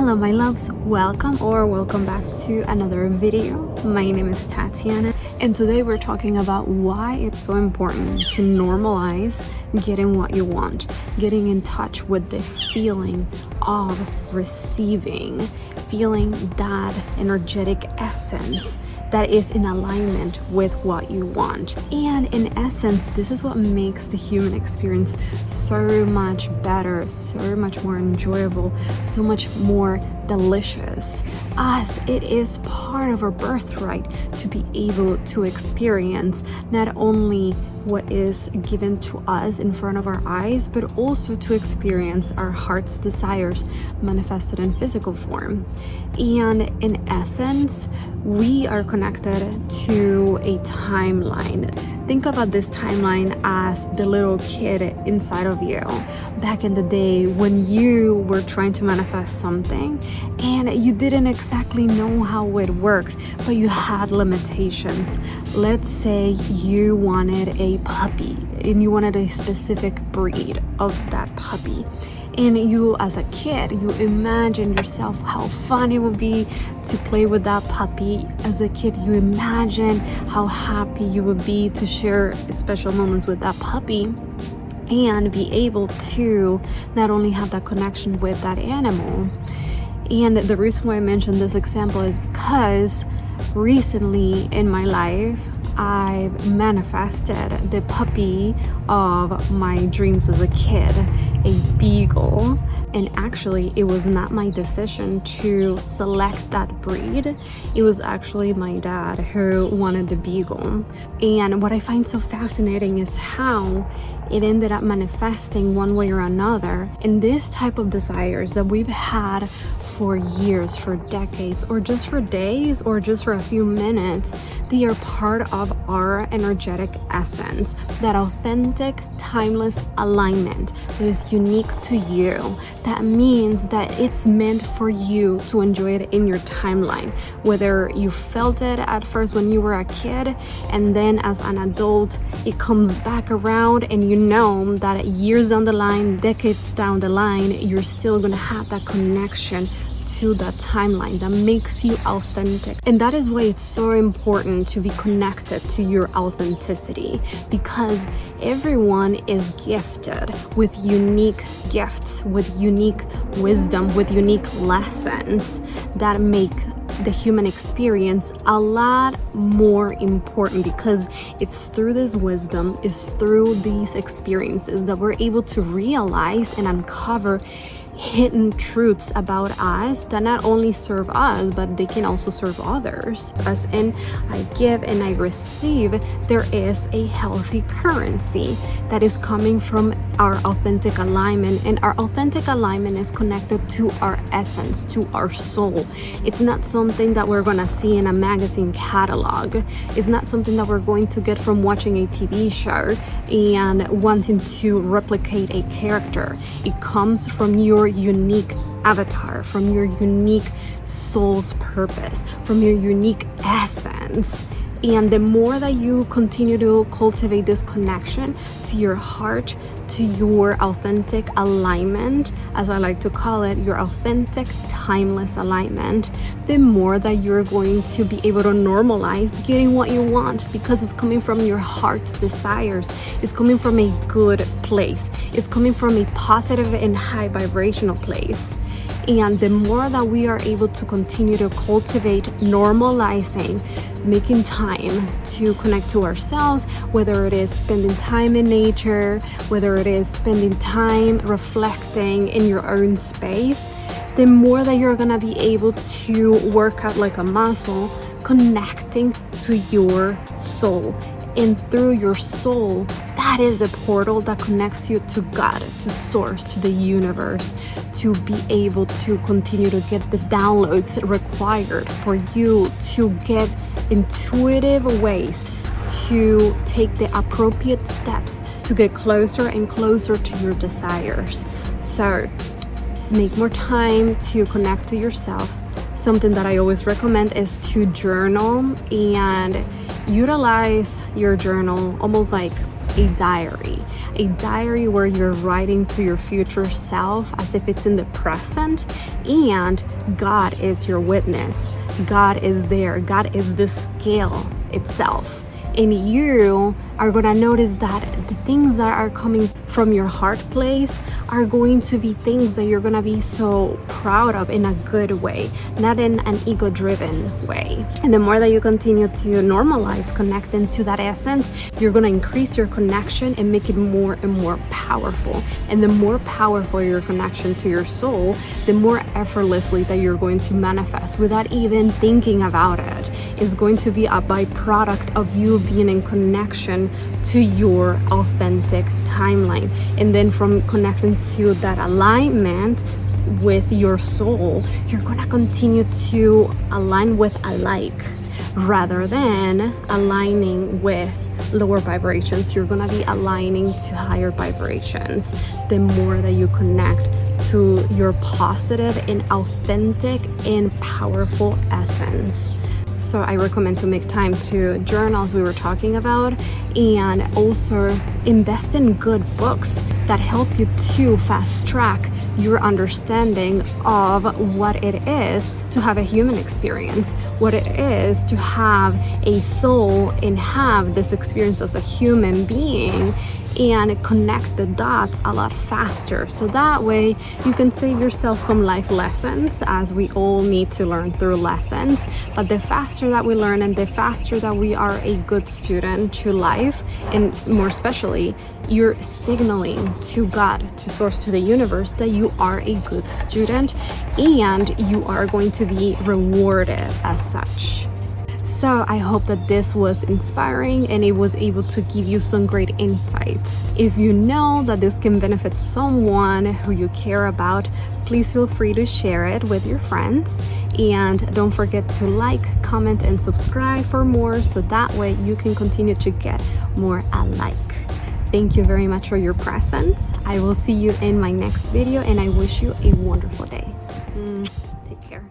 Hello my loves, welcome back to another video. My name is Tatiana and today we're talking about why it's so important to normalize getting what you want, getting in touch with the feeling of receiving, feeling that energetic essence that is in alignment with what you want. And in essence, this is what makes the human experience so much better, so much more enjoyable, so much more delicious, as it is part of our birthright to be able to experience not only what is given to us in front of our eyes, but also to experience our heart's desires manifested in physical form. And in essence, we are connected to a timeline. Think about this timeline as the little kid inside of you back in the day when you were trying to manifest something and you didn't exactly know how it worked, but you had limitations. Let's say you wanted a puppy and you wanted a specific breed of that puppy. And you, as a kid, you imagine yourself how fun it would be to play with that puppy. As a kid, you imagine how happy you would be to share special moments with that puppy and be able to not only have that connection with that animal. And the reason why I mentioned this example is because recently in my life, I've manifested the puppy of my dreams as a kid, a beagle. And actually it was not my decision to select that breed. It was actually my dad who wanted the beagle. And what I find so fascinating is how it ended up manifesting one way or another. And this type of desires that we've had for years, for decades, or just for days, or just for a few minutes, they are part of our energetic essence, that authentic, timeless alignment that is unique to you. That means that it's meant for you to enjoy it in your timeline, whether you felt it at first when you were a kid, and then as an adult, it comes back around, and you know that years down the line, decades down the line, you're still gonna have that connection to that timeline that makes you authentic. And that is why it's so important to be connected to your authenticity, because everyone is gifted with unique gifts, with unique wisdom, with unique lessons that make the human experience a lot more important, because it's through this wisdom, it's through these experiences that we're able to realize and uncover hidden truths about us that not only serve us, but they can also serve others. As in, I give and I receive, there is a healthy currency that is coming from our authentic alignment, and our authentic alignment is connected to our essence, to our soul. It's not something that we're gonna see in a magazine catalog. It's not something that we're going to get from watching a TV show and wanting to replicate a character. It comes from your unique avatar, from your unique soul's purpose, from your unique essence. And the more that you continue to cultivate this connection to your heart, to your authentic alignment, as I like to call it, your authentic timeless alignment, the more that you're going to be able to normalize getting what you want, because it's coming from your heart's desires. It's coming from a good place. It's coming from a positive and high vibrational place. And the more that we are able to continue to cultivate normalizing, making time to connect to ourselves, whether it is spending time in nature, whether it is spending time reflecting in your own space, the more that you're gonna be able to work out like a muscle, connecting to your soul. And through your soul, that is the portal that connects you to God, to source, to the universe, to be able to continue to get the downloads required for you to get intuitive ways to take the appropriate steps to get closer and closer to your desires. So make more time to connect to yourself. Something that I always recommend is to journal and utilize your journal almost like a diary where you're writing to your future self as if it's in the present, and God is your witness. God is there. God is the scale itself. And you are gonna notice that the things that are coming from your heart place are going to be things that you're gonna be so proud of in a good way, not in an ego-driven way. And the more that you continue to normalize connecting to that essence, you're gonna increase your connection and make it more and more powerful. And the more powerful your connection to your soul, the more effortlessly that you're going to manifest without even thinking about it. It's going to be a byproduct of you being in connection to your authentic timeline. And then from connecting to that alignment with your soul, you're gonna continue to align with alike rather than aligning with lower vibrations. You're gonna be aligning to higher vibrations the more that you connect to your positive and authentic and powerful essence. So I recommend to make time to journal, as we were talking about, and also invest in good books that help you to fast track your understanding of what it is to have a human experience, what it is to have a soul and have this experience as a human being, and connect the dots a lot faster. So that way you can save yourself some life lessons, as we all need to learn through lessons. But the faster that we learn and the faster that we are a good student to life, and more especially, you're signaling to God, to source, to the universe, that you are a good student and you are going to be rewarded as such. So I hope that this was inspiring and it was able to give you some great insights. If you know that this can benefit someone who you care about, please feel free to share it with your friends. And don't forget to like, comment, and subscribe for more, so that way you can continue to get more alike. Thank you very much for your presence. I will see you in my next video, and I wish you a wonderful day. Take care.